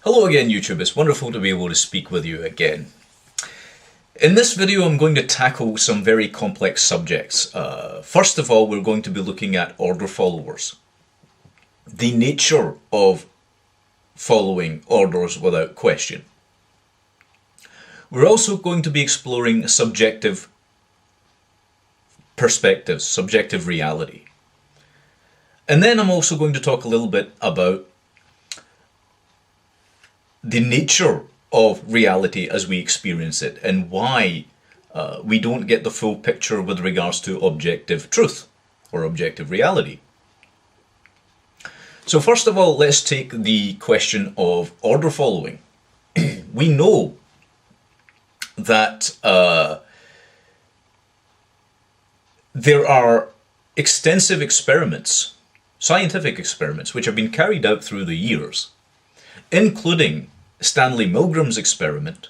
Hello again YouTube, it's wonderful to be able to speak with you again. In this video I'm going to tackle some very complex subjects. First of all, we're going to be looking at order followers. The nature of following orders without question. We're also going to be exploring subjective perspectives, subjective reality. And then I'm also going to talk a little bit about the nature of reality as we experience it and why we don't get the full picture with regards to objective truth or objective reality. So first of all, let's take the question of order following. We know that there are extensive experiments, scientific experiments, which have been carried out through the years, including Stanley Milgram's experiment,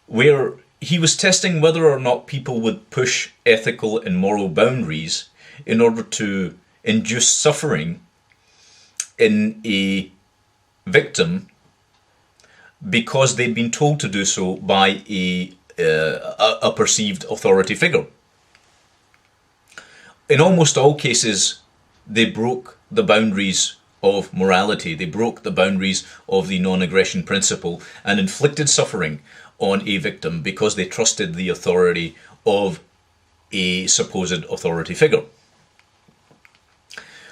where he was testing whether or not people would push ethical and moral boundaries in order to induce suffering in a victim because they'd been told to do so by a perceived authority figure. In almost all cases, they broke the boundaries of morality. They broke the boundaries of the non-aggression principle and inflicted suffering on a victim because they trusted the authority of a supposed authority figure.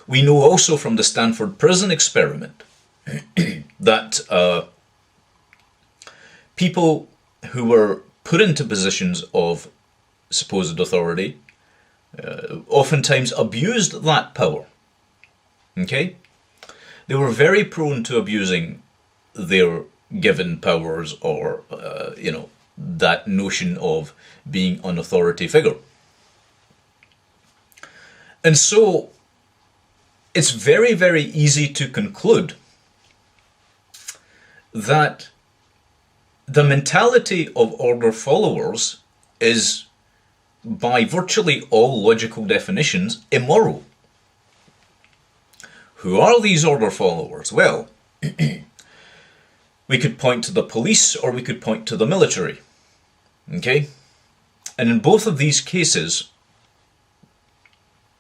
We know also from the Stanford prison experiment that people who were put into positions of supposed authority oftentimes abused that power. Okay? They were very prone to abusing their given powers or, that notion of being an authority figure. And so it's very, very easy to conclude that the mentality of order followers is, by virtually all logical definitions, immoral. Who are these order followers? Well, we could point to the police or we could point to the military. Okay? And in both of these cases,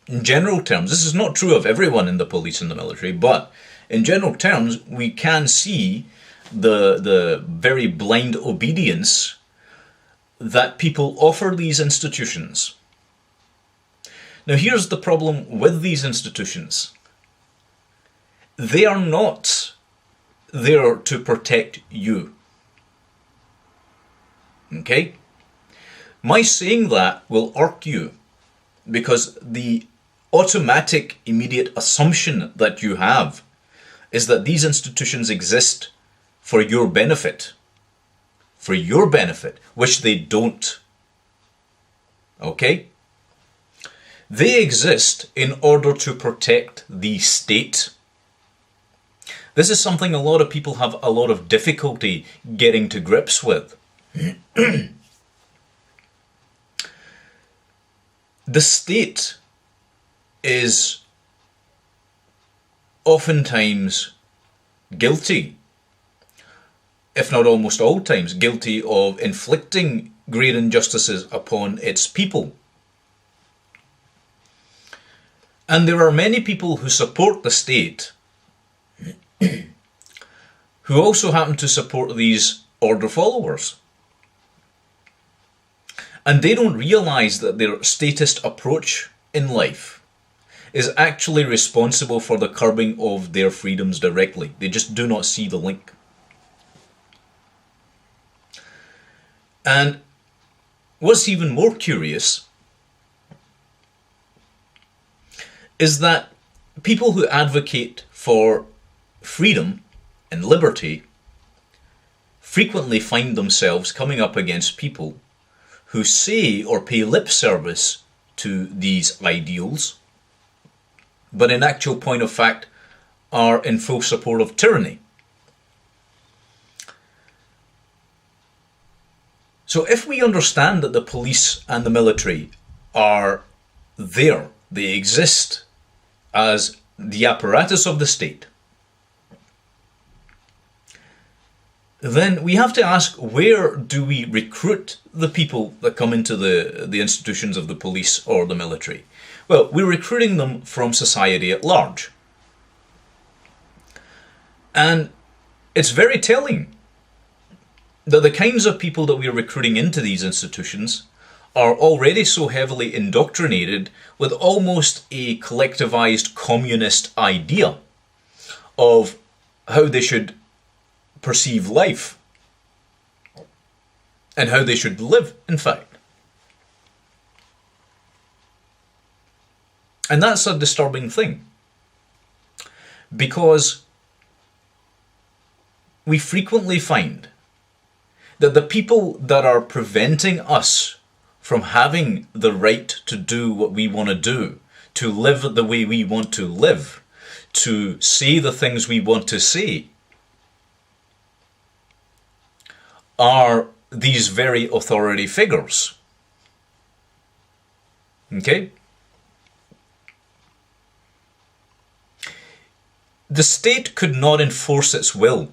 in general terms, this is not true of everyone in the police and the military, but in general terms, we can see the very blind obedience that people offer these institutions. Now, here's the problem with these institutions. They are not there to protect you. Okay? My saying that will irk you because the automatic, immediate assumption that you have is that these institutions exist for your benefit. For your benefit, which they don't. Okay? They exist in order to protect the state. This is something a lot of people have a lot of difficulty getting to grips with. The state is oftentimes guilty, if not almost all times, guilty of inflicting great injustices upon its people. And there are many people who support the state who also happen to support these order followers. And they don't realize that their statist approach in life is actually responsible for the curbing of their freedoms directly. They just do not see the link. And what's even more curious is that people who advocate for freedom and liberty frequently find themselves coming up against people who say or pay lip service to these ideals, but in actual point of fact are in full support of tyranny. So if we understand that the police and the military are there, they exist as the apparatus of the state, then we have to ask, where do we recruit the people that come into the institutions of the police or the military? Well, we're recruiting them from society at large. And it's very telling that the kinds of people that we're recruiting into these institutions are already so heavily indoctrinated with almost a collectivized communist idea of how they should perceive life and how they should live, in fact. And that's a disturbing thing, because we frequently find that the people that are preventing us from having the right to do what we want to do, to live the way we want to live, to say the things we want to say, are these very authority figures. Okay? The state could not enforce its will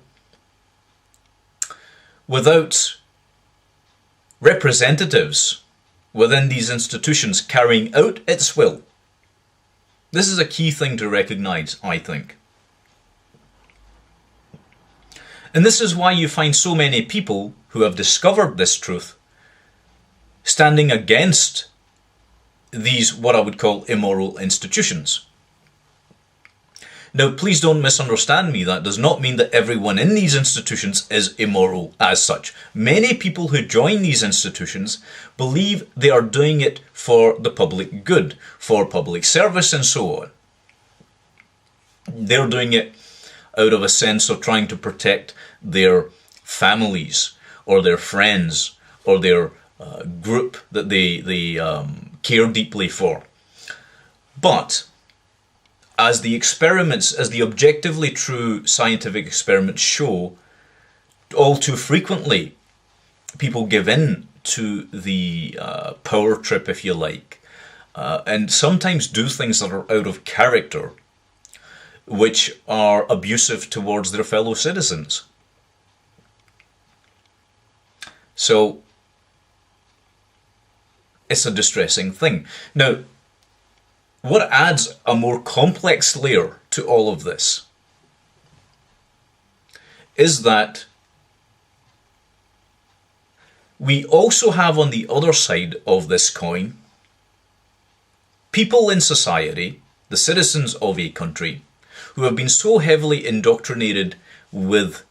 without representatives within these institutions carrying out its will. This is a key thing to recognize, I think. And this is why you find so many people who have discovered this truth standing against these, what I would call, immoral institutions. Now, please don't misunderstand me. That does not mean that everyone in these institutions is immoral as such. Many people who join these institutions believe they are doing it for the public good, for public service and so on. They're doing it out of a sense of trying to protect their families or their friends or their group that they care deeply for. But as the experiments, as the objectively true scientific experiments show, all too frequently people give in to the power trip, if you like, and sometimes do things that are out of character, which are abusive towards their fellow citizens. So it's a distressing thing. Now, what adds a more complex layer to all of this is that we also have on the other side of this coin people in society, the citizens of a country, who have been so heavily indoctrinated with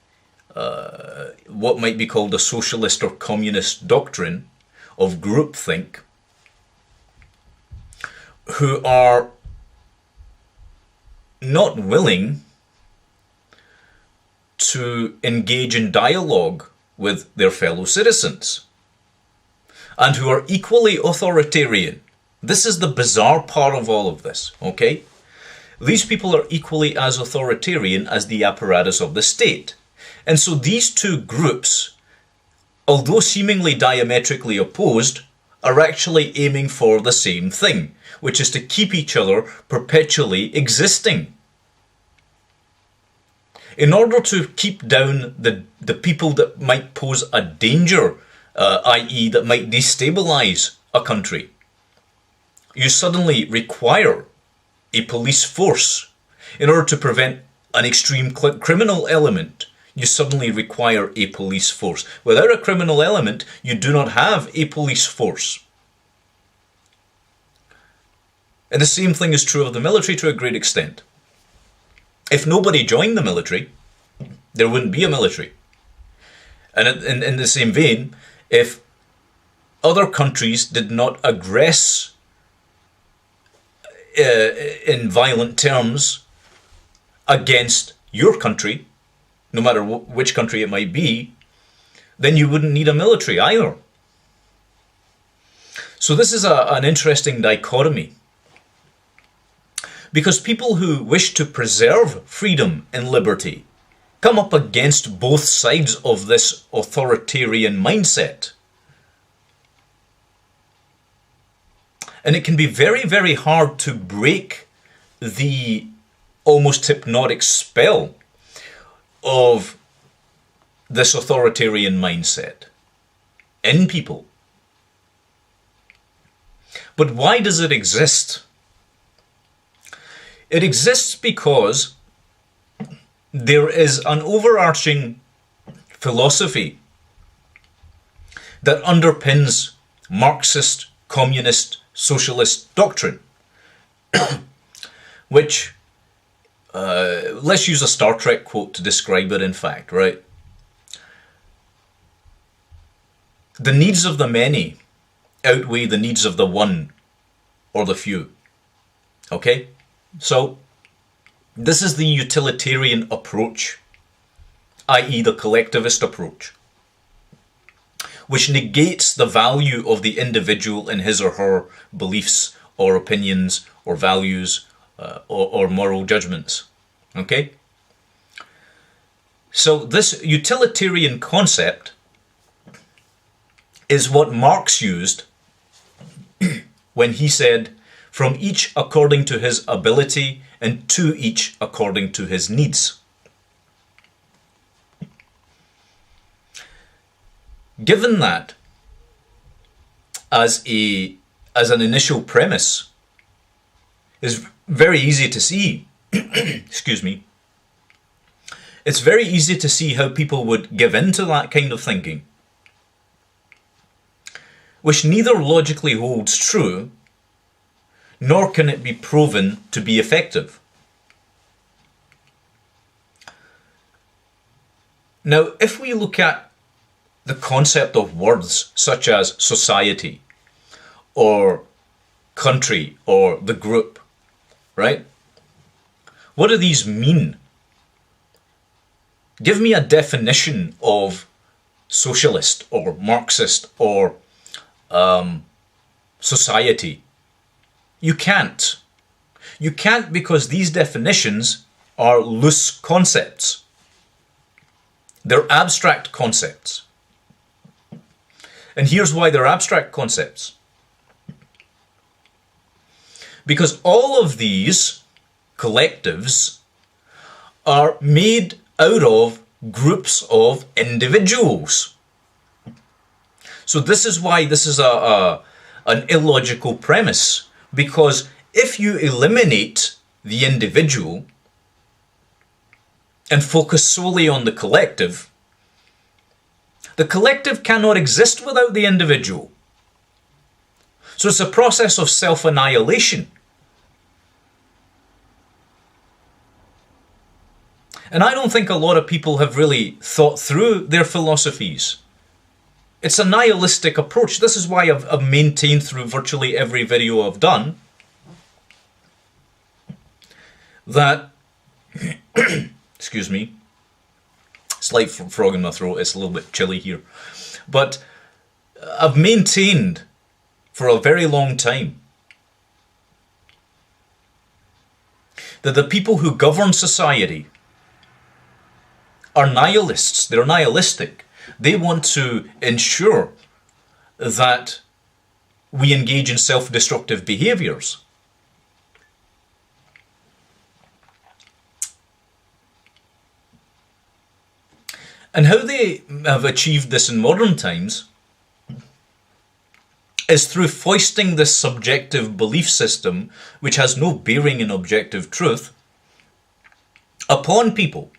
what might be called a socialist or communist doctrine of groupthink, who are not willing to engage in dialogue with their fellow citizens, and who are equally authoritarian. This is the bizarre part of all of this, okay? These people are equally as authoritarian as the apparatus of the state. And so these two groups, although seemingly diametrically opposed, are actually aiming for the same thing, which is to keep each other perpetually existing. In order to keep down the people that might pose a danger, i.e. that might destabilize a country, you suddenly require a police force. In order to prevent an extreme criminal element, you suddenly require a police force. Without a criminal element, you do not have a police force. And the same thing is true of the military to a great extent. If nobody joined the military, there wouldn't be a military. And in the same vein, if other countries did not aggress in violent terms against your country, no matter which country it might be, then you wouldn't need a military either. So this is an interesting dichotomy. Because people who wish to preserve freedom and liberty come up against both sides of this authoritarian mindset. And it can be very, very hard to break the almost hypnotic spell of this authoritarian mindset in people. But why does it exist? It exists because there is an overarching philosophy that underpins Marxist, communist, socialist doctrine, which, let's use a Star Trek quote to describe it, in fact, right? The needs of the many outweigh the needs of the one or the few. Okay? So, this is the utilitarian approach, i.e. the collectivist approach, which negates the value of the individual in his or her beliefs or opinions or values or moral judgments. Okay? So this utilitarian concept is what Marx used when he said, from each according to his ability and to each according to his needs. Given that as an initial premise is very easy to see, excuse me, it's very easy to see how people would give in to that kind of thinking, which neither logically holds true, nor can it be proven to be effective. Now, if we look at the concept of words such as society, or country, or the group, right? What do these mean? Give me a definition of socialist, or Marxist, or society. You can't. You can't, because these definitions are loose concepts. They're abstract concepts. And here's why they're abstract concepts. Because all of these collectives are made out of groups of individuals. So this is why this is an illogical premise. Because if you eliminate the individual and focus solely on the collective cannot exist without the individual. So it's a process of self-annihilation. And I don't think a lot of people have really thought through their philosophies. It's a nihilistic approach. This is why I've maintained through virtually every video I've done that, excuse me, slight frog in my throat, it's a little bit chilly here, but I've maintained for a very long time that the people who govern society are nihilists. They're nihilistic. They want to ensure that we engage in self-destructive behaviors. And how they have achieved this in modern times is through foisting this subjective belief system, which has no bearing in objective truth, upon people.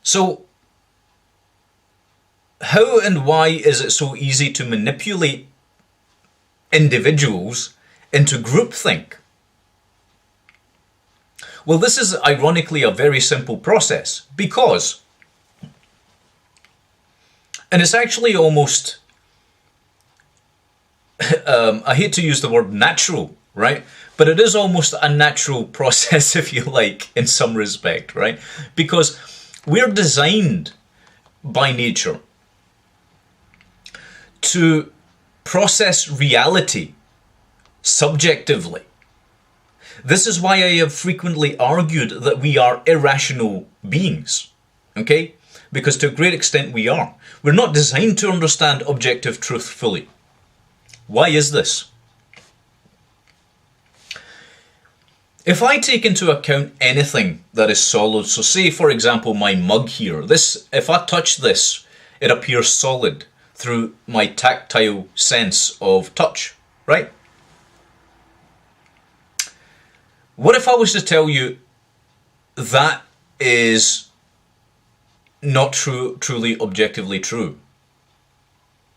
So, how and why is it so easy to manipulate individuals into groupthink? Well, this is ironically a very simple process because, and it's actually almost, I hate to use the word natural, right? But it is almost a natural process, if you like, in some respect, right? Because we're designed by nature to process reality subjectively. This is why I have frequently argued that we are irrational beings, okay? Because to a great extent we are. We're not designed to understand objective truth fully. Why is this? If I take into account anything that is solid, so say for example my mug here, if I touch this, it appears solid through my tactile sense of touch, right? What if I was to tell you that is not truly objectively true?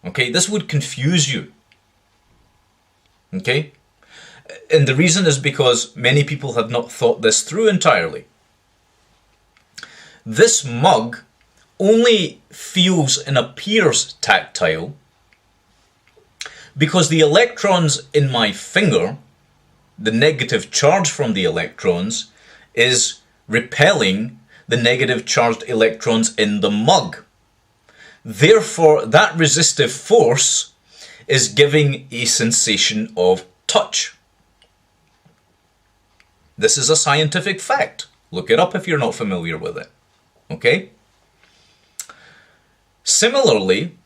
Okay, this would confuse you. Okay? And the reason is because many people have not thought this through entirely. This mug only feels and appears tactile because the electrons in my finger, the negative charge from the electrons, is repelling the negative charged electrons in the mug. Therefore, that resistive force is giving a sensation of touch. This is a scientific fact. Look it up if you're not familiar with it. Okay? Similarly,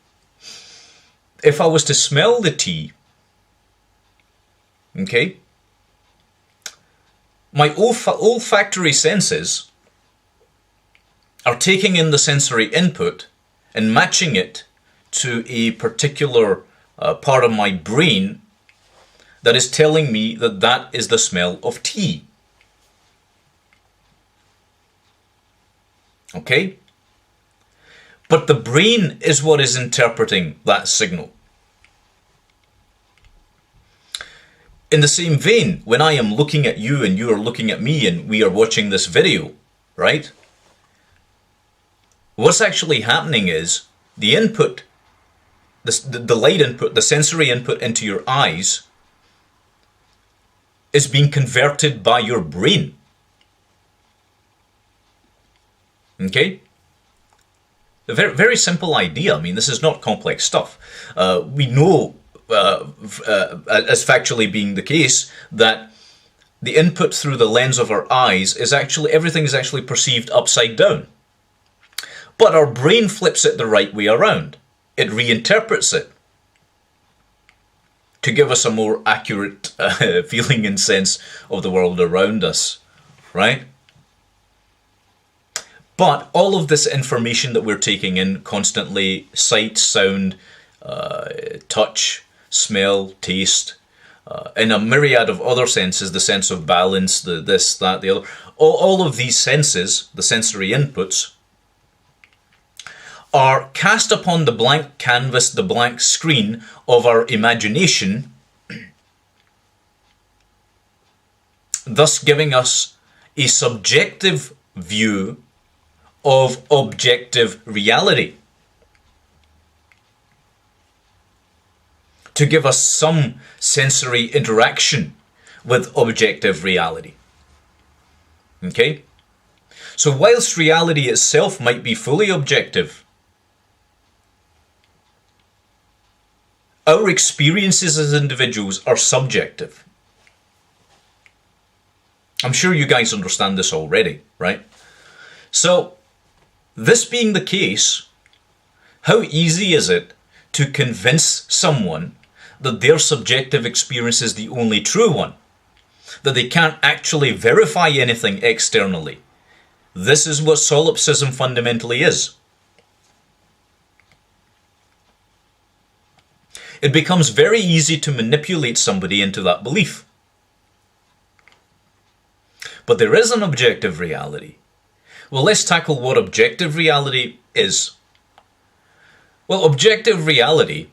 if I was to smell the tea, okay, my olfactory senses are taking in the sensory input and matching it to a particular part of my brain that is telling me that that is the smell of tea. Okay? But the brain is what is interpreting that signal. In the same vein, when I am looking at you and you are looking at me and we are watching this video, right? What's actually happening is the input, the light input, the sensory input into your eyes is being converted by your brain. Okay? A very, very simple idea. I mean, this is not complex stuff. We know, as factually being the case, that the input through the lens of our eyes is actually, everything is actually perceived upside down. But our brain flips it the right way around. It reinterprets it to give us a more accurate feeling and sense of the world around us, right? But all of this information that we're taking in constantly, sight, sound, touch, smell, taste, and a myriad of other senses, the sense of balance, the this, that, the other, all of these senses, the sensory inputs, are cast upon the blank canvas, the blank screen of our imagination, thus giving us a subjective view of objective reality, to give us some sensory interaction with objective reality. Okay? So whilst reality itself might be fully objective, our experiences as individuals are subjective. I'm sure you guys understand this already, right? So, this being the case, how easy is it to convince someone that their subjective experience is the only true one? That they can't actually verify anything externally? This is what solipsism fundamentally is. It becomes very easy to manipulate somebody into that belief. But there is an objective reality. Well, let's tackle what objective reality is. Well, objective reality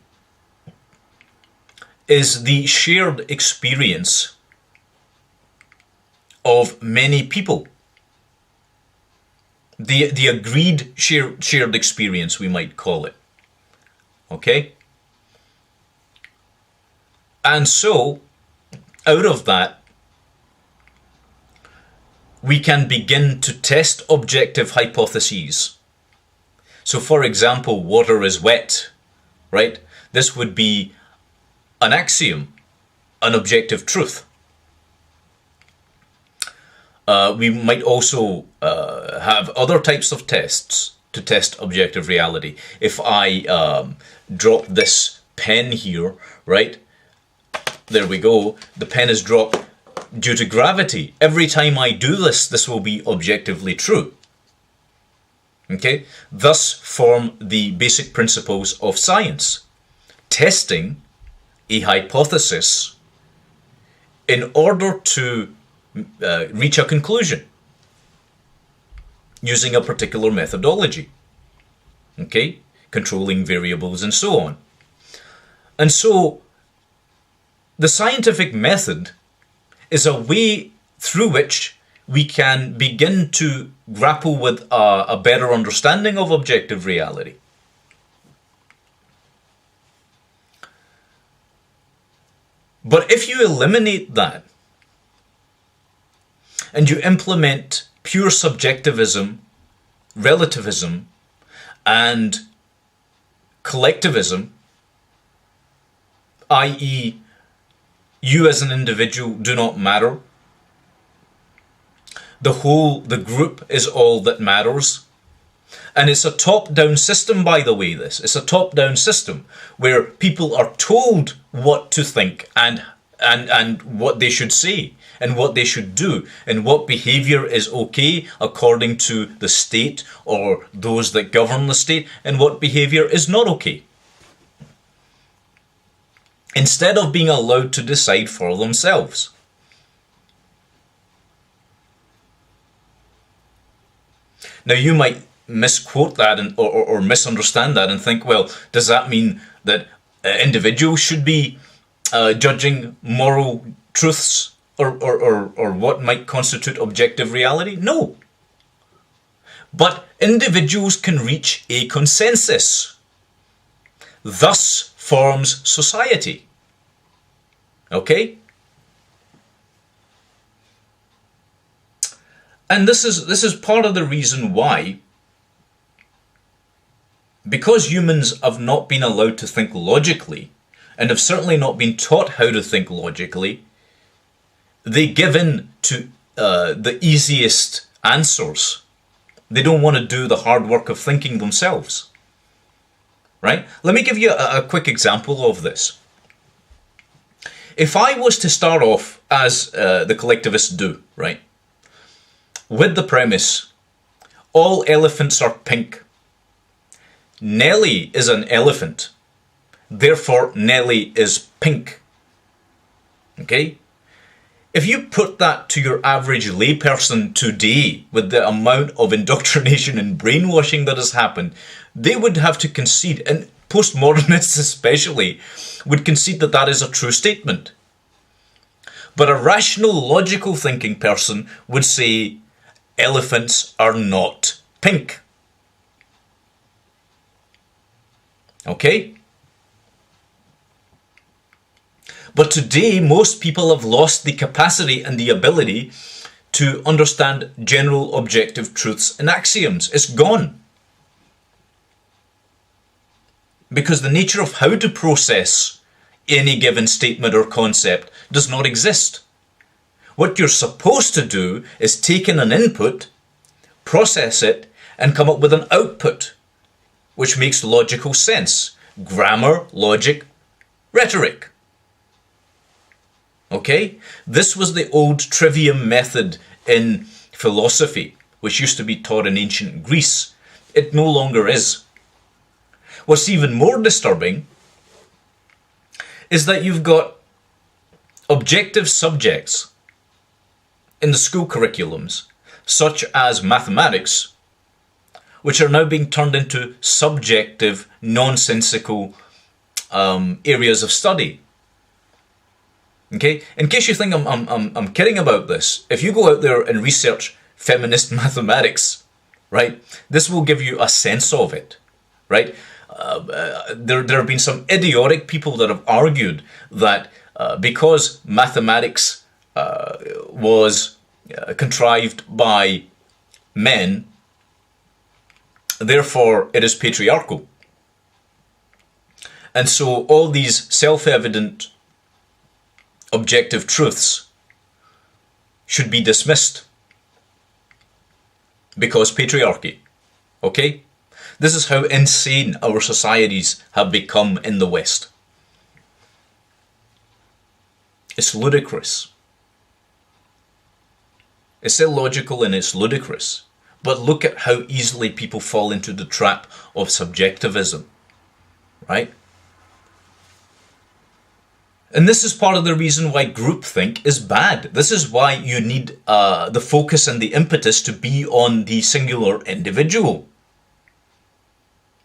is the shared experience of many people. The agreed shared experience, we might call it. Okay? And so, out of that, we can begin to test objective hypotheses. So, for example, water is wet, right? This would be an axiom, an objective truth. We might also have other types of tests to test objective reality. If I drop this pen here, right? There we go. The pen is dropped. due to gravity. Every time I do this, this will be objectively true. Okay? Thus form the basic principles of science. Testing a hypothesis in order to reach a conclusion using a particular methodology. Okay? Controlling variables and so on. And so, the scientific method is a way through which we can begin to grapple with a better understanding of objective reality. But if you eliminate that and you implement pure subjectivism, relativism, and collectivism, i.e., you as an individual do not matter, the group is all that matters. And it's a top-down system, by the way, this. It's a top-down system where people are told what to think and what they should say and what they should do and what behavior is okay according to the state or those that govern the state and what behavior is not okay. Instead of being allowed to decide for themselves. Now you might misquote that or misunderstand that and think, well, does that mean that individuals should be judging moral truths or what might constitute objective reality? No. But individuals can reach a consensus. Thus forms society. Okay? And this is part of the reason why, because humans have not been allowed to think logically, and have certainly not been taught how to think logically, they give in to the easiest answers. They don't want to do the hard work of thinking themselves. Right? Let me give you a quick example of this. If I was to start off as the collectivists do, right, with the premise, all elephants are pink. Nelly is an elephant. Therefore, Nelly is pink. Okay? If you put that to your average layperson today, with the amount of indoctrination and brainwashing that has happened, they would have to concede, and postmodernists especially, would concede that that is a true statement. But a rational, logical thinking person would say, elephants are not pink. Okay? But today, most people have lost the capacity and the ability to understand general objective truths and axioms. It's gone. Because the nature of how to process any given statement or concept does not exist. What you're supposed to do is take in an input, process it, and come up with an output, which makes logical sense. Grammar, logic, rhetoric. Okay? This was the old trivium method in philosophy, which used to be taught in ancient Greece. It no longer is. What's even more disturbing is that you've got objective subjects in the school curriculums, such as mathematics, which are now being turned into subjective, nonsensical areas of study. Okay? In case you think I'm kidding about this, if you go out there and research feminist mathematics, right, this will give you a sense of it, right? There have been some idiotic people that have argued that because mathematics was contrived by men, therefore it is patriarchal. And so all these self-evident objective truths should be dismissed because patriarchy. Okay? This is how insane our societies have become in the West. It's ludicrous. It's illogical and it's ludicrous. But look at how easily people fall into the trap of subjectivism, right? And this is part of the reason why groupthink is bad. This is why you need the focus and the impetus to be on the singular individual,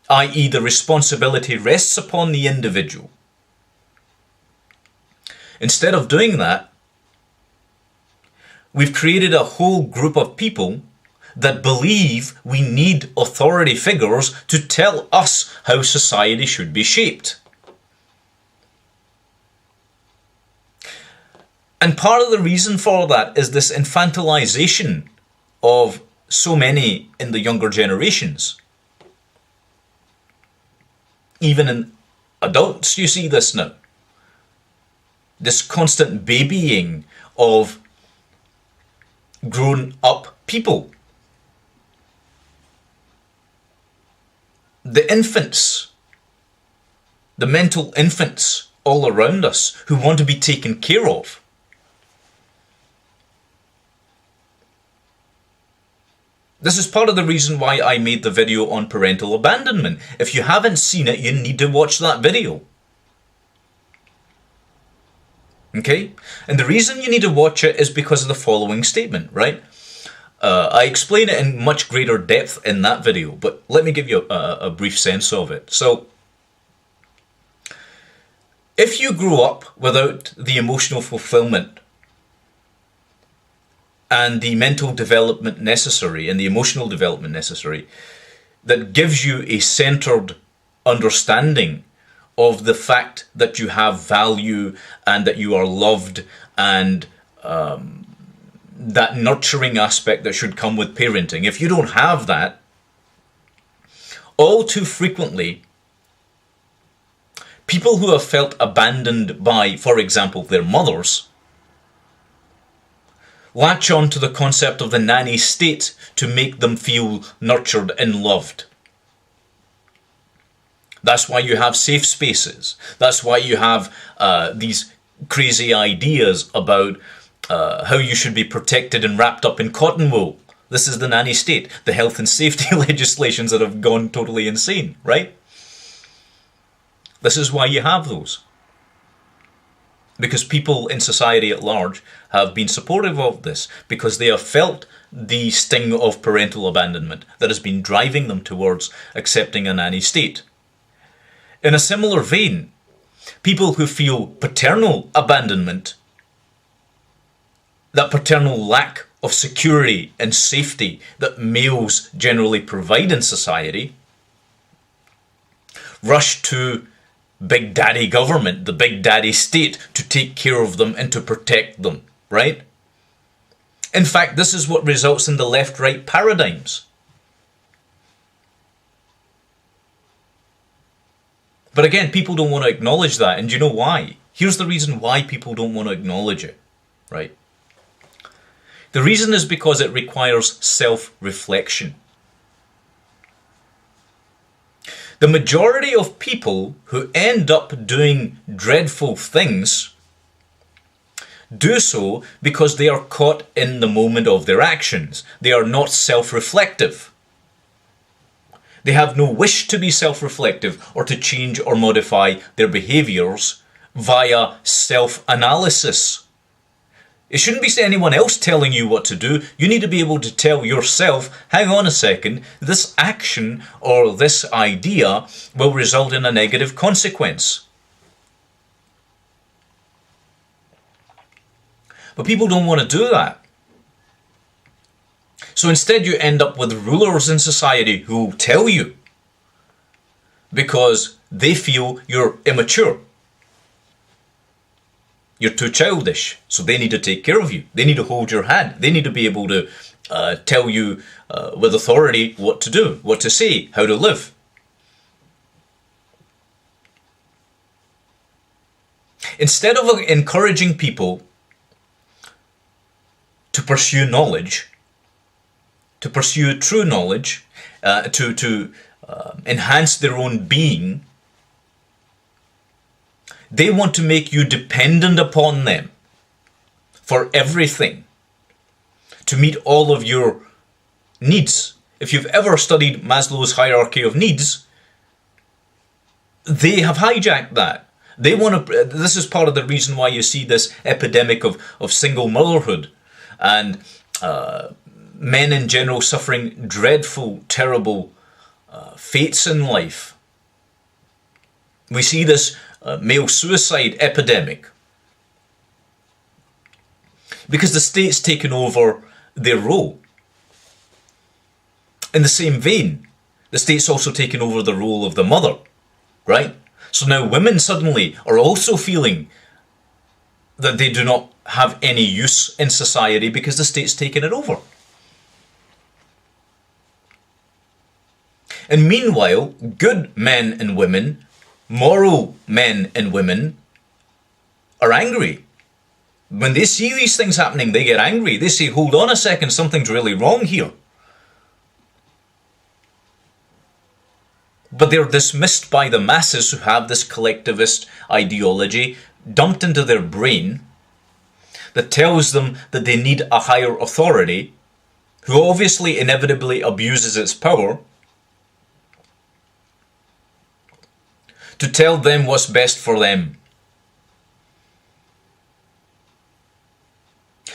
i.e. the responsibility rests upon the individual. Instead of doing that, we've created a whole group of people that believe we need authority figures to tell us how society should be shaped. And part of the reason for that is this infantilization of so many in the younger generations. Even in adults, you see this now. This constant babying of grown-up people. The infants, the mental infants all around us who want to be taken care of. This is part of the reason why I made the video on parental abandonment. If you haven't seen it, you need to watch that video. Okay? And the reason you need to watch it is because of the following statement, right? I explain it in much greater depth in that video, but let me give you a brief sense of it. So, if you grew up without the emotional fulfillment and the mental development necessary and the emotional development necessary that gives you a centered understanding of the fact that you have value and that you are loved and that nurturing aspect that should come with parenting. If you don't have that, all too frequently, people who have felt abandoned by, for example, their mothers, latch on to the concept of the nanny state to make them feel nurtured and loved. That's why you have safe spaces. That's why you have these crazy ideas about how you should be protected and wrapped up in cotton wool. This is the nanny state. The health and safety legislations that have gone totally insane, right? This is why you have those. Because people in society at large have been supportive of this, because they have felt the sting of parental abandonment that has been driving them towards accepting a nanny state. In a similar vein, people who feel paternal abandonment, that paternal lack of security and safety that males generally provide in society, rush to Big Daddy government, the Big Daddy state, to take care of them and to protect them, right? In fact, this is what results in the left-right paradigms. But again, people don't want to acknowledge that, and you know why? Here's the reason why people don't want to acknowledge it, right? The reason is because it requires self-reflection. The majority of people who end up doing dreadful things do so because they are caught in the moment of their actions. They are not self-reflective. They have no wish to be self-reflective or to change or modify their behaviors via self-analysis. It shouldn't be anyone else telling you what to do. You need to be able to tell yourself, hang on a second, this action or this idea will result in a negative consequence. But people don't want to do that. So instead you end up with rulers in society who tell you because they feel you're immature. You're too childish, so they need to take care of you. They need to hold your hand. They need to be able to tell you with authority what to do, what to say, how to live. Instead of encouraging people to pursue knowledge, to pursue true knowledge, to enhance their own being, they want to make you dependent upon them for everything, to meet all of your needs. If you've ever studied Maslow's hierarchy of needs, they have hijacked that. They want to. This is part of the reason why you see this epidemic of single motherhood and men in general suffering dreadful, terrible fates in life. We see this male suicide epidemic because the state's taken over their role. In the same vein, the state's also taken over the role of the mother, right? So now women suddenly are also feeling that they do not have any use in society because the state's taken it over. And meanwhile, good men and women, moral men and women, are angry. When they see these things happening, they get angry. They say, hold on a second, something's really wrong here. But they're dismissed by the masses who have this collectivist ideology dumped into their brain that tells them that they need a higher authority, who obviously inevitably abuses its power, to tell them what's best for them.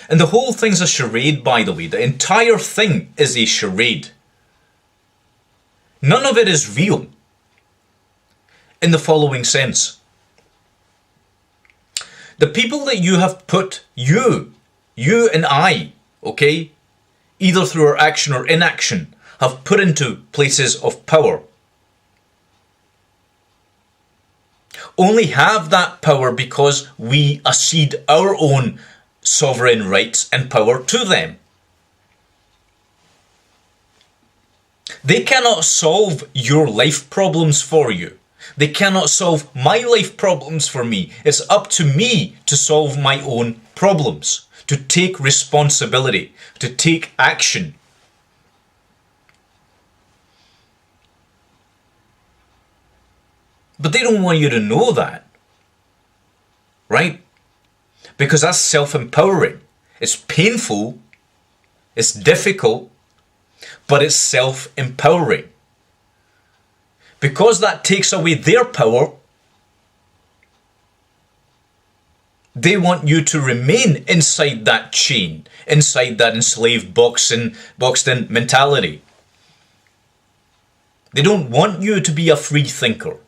And the whole thing's a charade, by the way. The entire thing is a charade. None of it is real in the following sense. The people that you have put, you and I, okay, either through our action or inaction, have put into places of power, only have that power because we accede our own sovereign rights and power to them. They cannot solve your life problems for you. They cannot solve my life problems for me. It's up to me to solve my own problems, to take responsibility, to take action. But they don't want you to know that, right? Because that's self-empowering. It's painful, it's difficult, but it's self-empowering. Because that takes away their power, they want you to remain inside that chain, inside that enslaved boxed-in mentality. They don't want you to be a free thinker.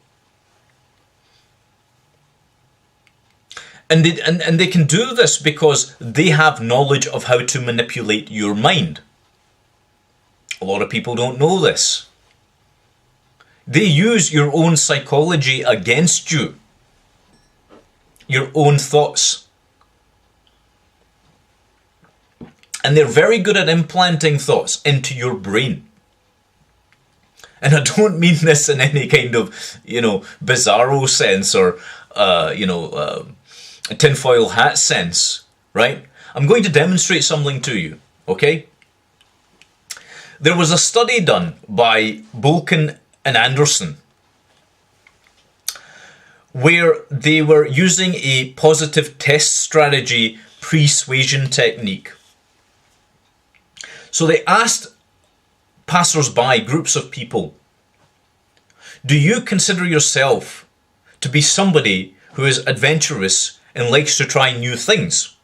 And they can do this because they have knowledge of how to manipulate your mind. A lot of people don't know this. They use your own psychology against you. Your own thoughts. And they're very good at implanting thoughts into your brain. And I don't mean this in any kind of, bizarro sense or, a tinfoil hat sense, right? I'm going to demonstrate something to you, okay? There was a study done by Bolkin and Anderson where they were using a positive test strategy persuasion technique. So they asked passers-by, groups of people, do you consider yourself to be somebody who is adventurous and likes to try new things?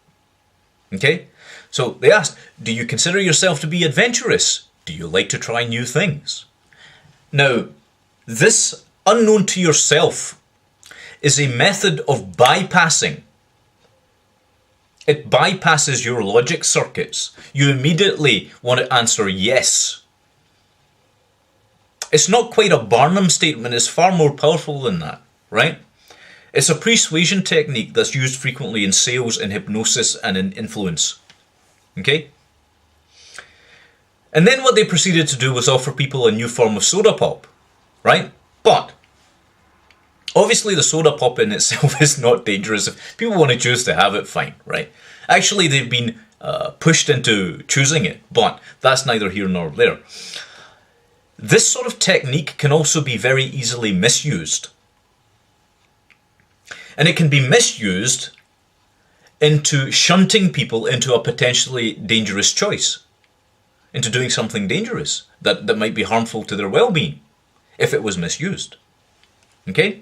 Okay? So they asked, do you consider yourself to be adventurous? Do you like to try new things? Now, this unknown to yourself is a method of bypassing. It bypasses your logic circuits. You immediately want to answer yes. It's not quite a Barnum statement, it's far more powerful than that, right? It's a persuasion technique that's used frequently in sales, in hypnosis, and in influence. Okay? And then what they proceeded to do was offer people a new form of soda pop, right? But obviously the soda pop in itself is not dangerous. If people want to choose to have it, fine, right? Actually, they've been pushed into choosing it, but that's neither here nor there. This sort of technique can also be very easily misused. And it can be misused into shunting people into a potentially dangerous choice, into doing something dangerous that might be harmful to their well-being if it was misused. Okay?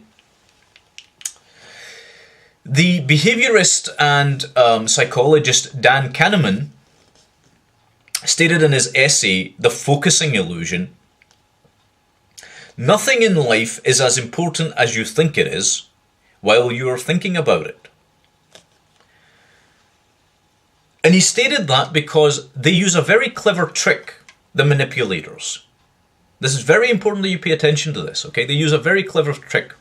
The behaviorist and psychologist Dan Kahneman stated in his essay, The Focusing Illusion, "Nothing in life is as important as you think it is while you are thinking about it." And he stated that because they use a very clever trick, the manipulators. This is very important that you pay attention to this, okay? They use a very clever trick.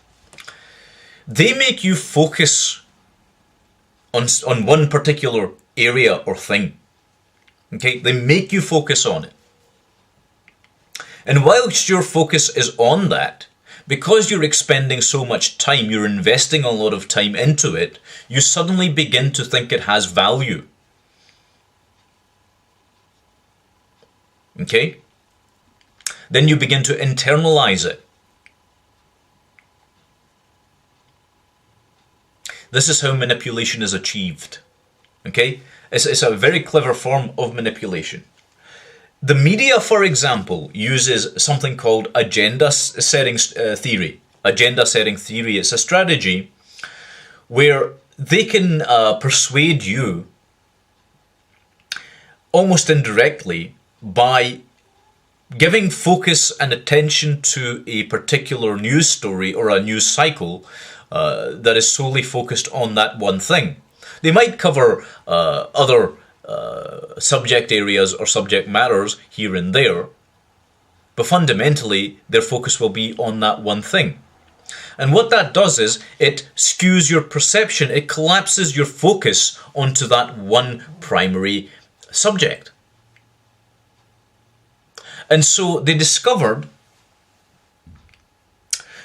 They make you focus on one particular area or thing. Okay? They make you focus on it. And whilst your focus is on that, because you're expending so much time, you're investing a lot of time into it, you suddenly begin to think it has value. Okay? Then you begin to internalize it. This is how manipulation is achieved. Okay? It's a very clever form of manipulation. The media, for example, uses something called agenda setting theory. Agenda setting theory. It's a strategy where they can persuade you almost indirectly by giving focus and attention to a particular news story or a news cycle that is solely focused on that one thing. They might cover other subject areas or subject matters here and there, but fundamentally their focus will be on that one thing. And what that does is it skews your perception, it collapses your focus onto that one primary subject. And so they discovered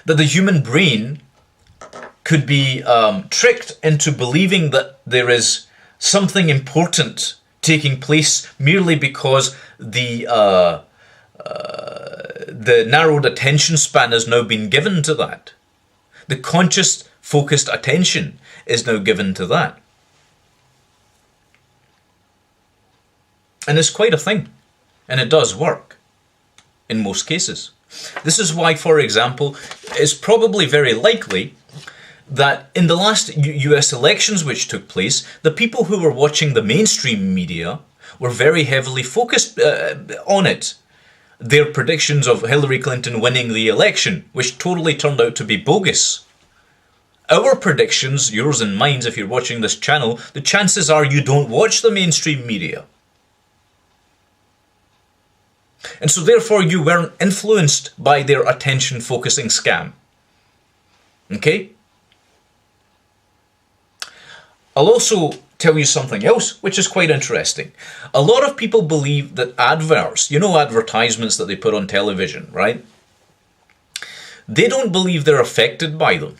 that the human brain could be tricked into believing that there is something important taking place merely because the narrowed attention span has now been given to that. The conscious, focused attention is now given to that. And it's quite a thing. And it does work in most cases. This is why, for example, it's probably very likely that in the last US elections which took place, the people who were watching the mainstream media were very heavily focused on it. Their predictions of Hillary Clinton winning the election, which totally turned out to be bogus. Our predictions, yours and mine, if you're watching this channel, the chances are you don't watch the mainstream media. And so therefore you weren't influenced by their attention-focusing scam. Okay? I'll also tell you something else, which is quite interesting. A lot of people believe that adverts, you know, advertisements that they put on television, right? They don't believe they're affected by them.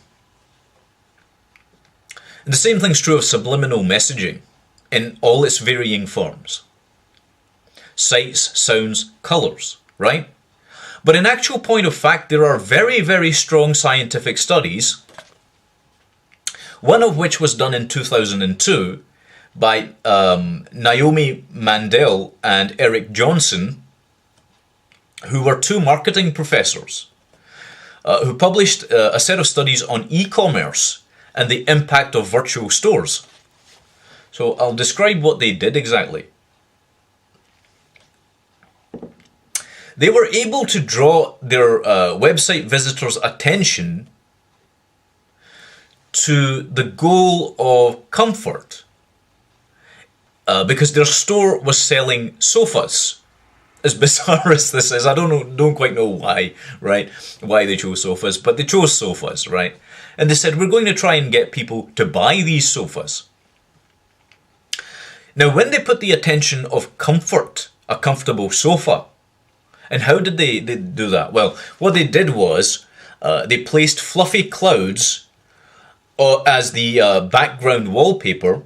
And the same thing's true of subliminal messaging in all its varying forms. Sights, sounds, colours, right? But in actual point of fact, there are very, very strong scientific studies, one of which was done in 2002 by Naomi Mandel and Eric Johnson, who were two marketing professors, who published a set of studies on e-commerce and the impact of virtual stores. So I'll describe what they did exactly. They were able to draw their website visitors' attention to the goal of comfort because their store was selling sofas. As bizarre as this is, I don't quite know why, right? Why they chose sofas, but they chose sofas, right? And they said, we're going to try and get people to buy these sofas. Now, when they put the attention of comfort, a comfortable sofa, and how did they do that? Well, what they did was they placed fluffy clouds as the background wallpaper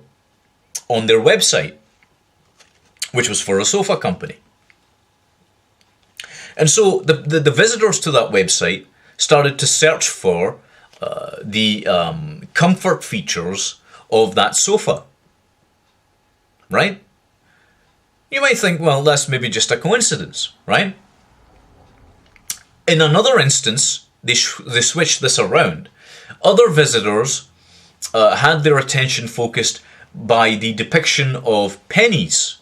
on their website, which was for a sofa company. And so the visitors to that website started to search for the comfort features of that sofa. right? You might think, well, that's maybe just a coincidence, right? In another instance, they switched this around. Other visitors had their attention focused by the depiction of pennies.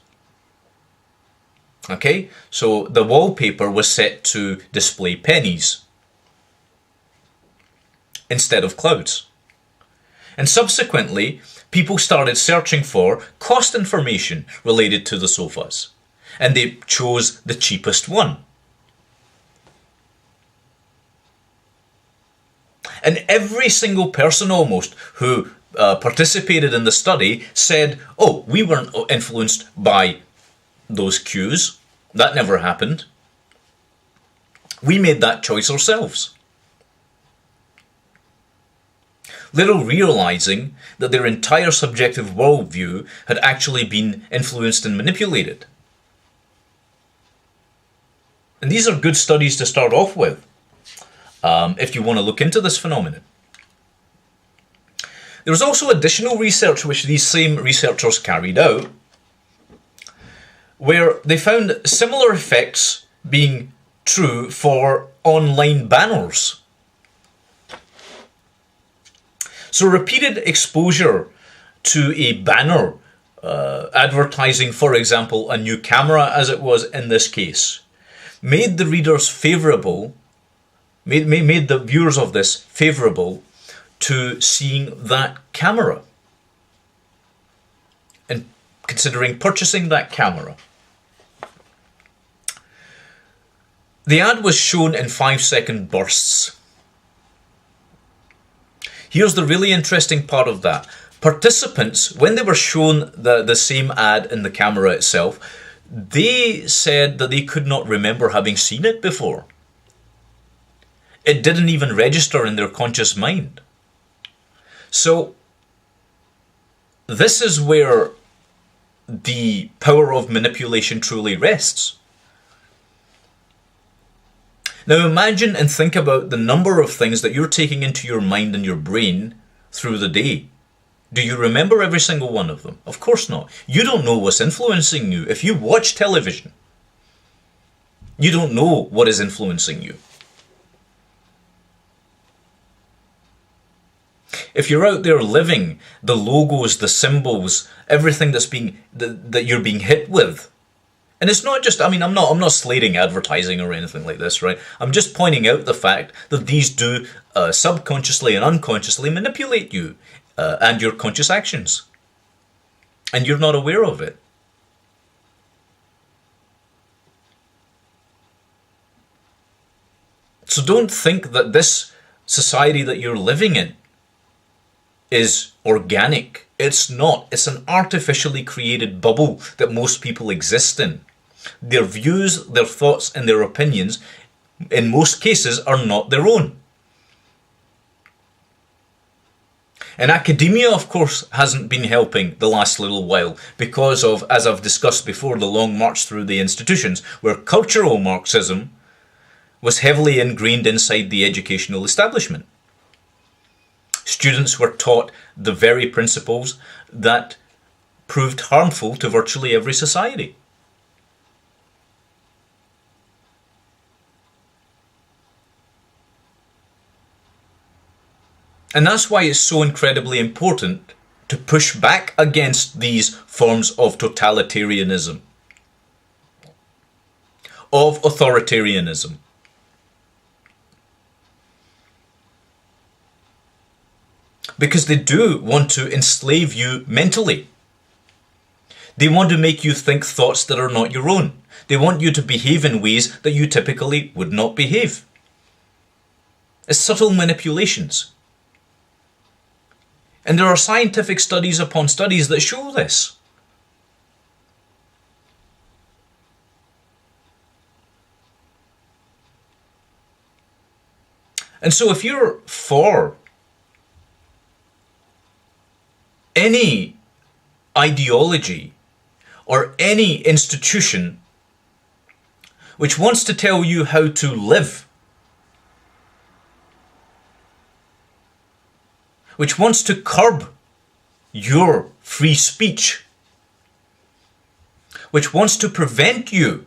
Okay, so the wallpaper was set to display pennies instead of clouds. And subsequently, people started searching for cost information related to the sofas. And they chose the cheapest one. And every single person almost who participated in the study said, oh, we weren't influenced by those cues. That never happened. We made that choice ourselves. Little realizing that their entire subjective worldview had actually been influenced and manipulated. And these are good studies to start off with, if you want to look into this phenomenon. There was also additional research which these same researchers carried out, where they found similar effects being true for online banners. So repeated exposure to a banner advertising, for example, a new camera, as it was in this case, made the readers favourable, made the viewers of this favourable to seeing that camera and considering purchasing that camera. The ad was shown in 5-second bursts. Here's the really interesting part of that. Participants, when they were shown the same ad in the camera itself, they said that they could not remember having seen it before. It didn't even register in their conscious mind. So, this is where the power of manipulation truly rests. Now imagine and think about the number of things that you're taking into your mind and your brain through the day. Do you remember every single one of them? Of course not. You don't know what's influencing you. If you watch television, you don't know what is influencing you. If you're out there living, the logos, the symbols, everything that you're being hit with. And it's not just, I'm not slating advertising or anything like this, right? I'm just pointing out the fact that these do subconsciously and unconsciously manipulate you and your conscious actions. And you're not aware of it. So don't think that this society that you're living in is organic. It's not. It's an artificially created bubble that most people exist in. Their views, their thoughts, and their opinions, in most cases, are not their own. And academia, of course, hasn't been helping the last little while because of, as I've discussed before, the long march through the institutions, where cultural Marxism was heavily ingrained inside the educational establishment. Students were taught the very principles that proved harmful to virtually every society. And that's why it's so incredibly important to push back against these forms of totalitarianism, of authoritarianism. Because they do want to enslave you mentally. They want to make you think thoughts that are not your own. They want you to behave in ways that you typically would not behave. It's subtle manipulations. And there are scientific studies upon studies that show this. And so if you're for any ideology or any institution which wants to tell you how to live, which wants to curb your free speech, which wants to prevent you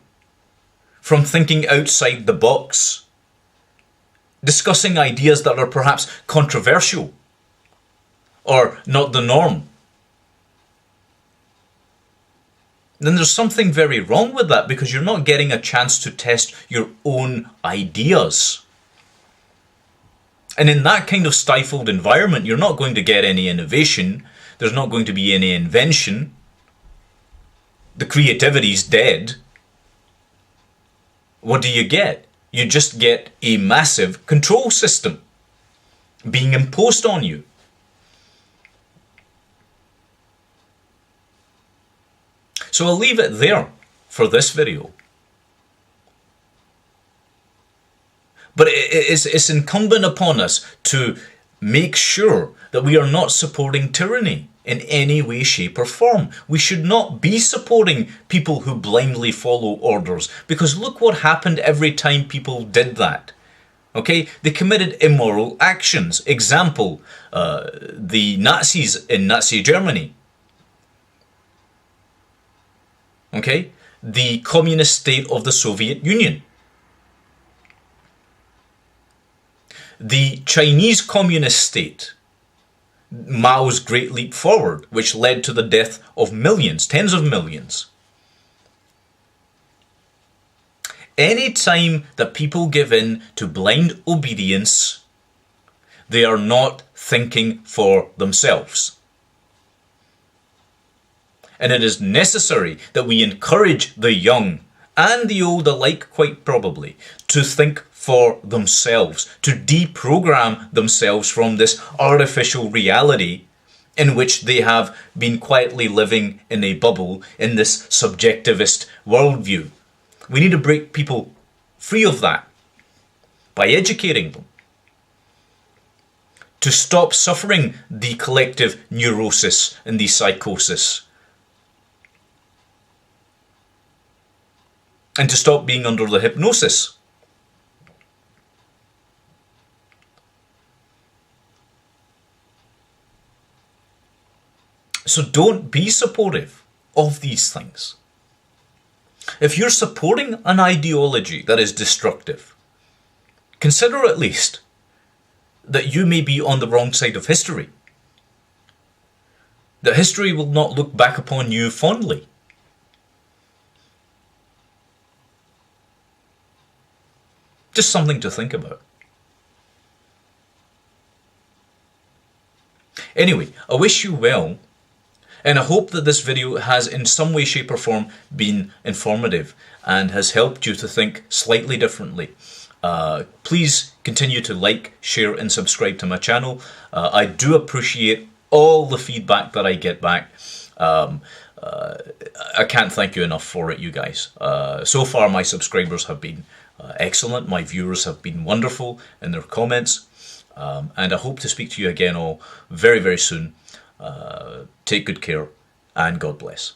from thinking outside the box, discussing ideas that are perhaps controversial or not the norm, then there's something very wrong with that, because you're not getting a chance to test your own ideas. And in that kind of stifled environment, you're not going to get any innovation. There's not going to be any invention. The creativity's dead. What do you get? You just get a massive control system being imposed on you. So I'll leave it there for this video. But it's incumbent upon us to make sure that we are not supporting tyranny in any way, shape or form. We should not be supporting people who blindly follow orders, because look what happened every time people did that. Okay, they committed immoral actions. Example, the Nazis in Nazi Germany. Okay, the communist state of the Soviet Union. The Chinese communist state, Mao's Great Leap Forward, which led to the death of millions, tens of millions. Any time that people give in to blind obedience, they are not thinking for themselves. And it is necessary that we encourage the young and the old alike, quite probably, to think for themselves, to deprogram themselves from this artificial reality in which they have been quietly living in a bubble in this subjectivist worldview. We need to break people free of that by educating them, to stop suffering the collective neurosis and the psychosis, and to stop being under the hypnosis. So don't be supportive of these things. If you're supporting an ideology that is destructive, consider at least that you may be on the wrong side of history. That history will not look back upon you fondly. Just something to think about. Anyway, I wish you well, and I hope that this video has in some way, shape or form been informative and has helped you to think slightly differently. Please continue to like, share and subscribe to my channel. I do appreciate all the feedback that I get back. I can't thank you enough for it, you guys. So far my subscribers have been excellent. My viewers have been wonderful in their comments. And I hope to speak to you again all very, very soon. Take good care and God bless.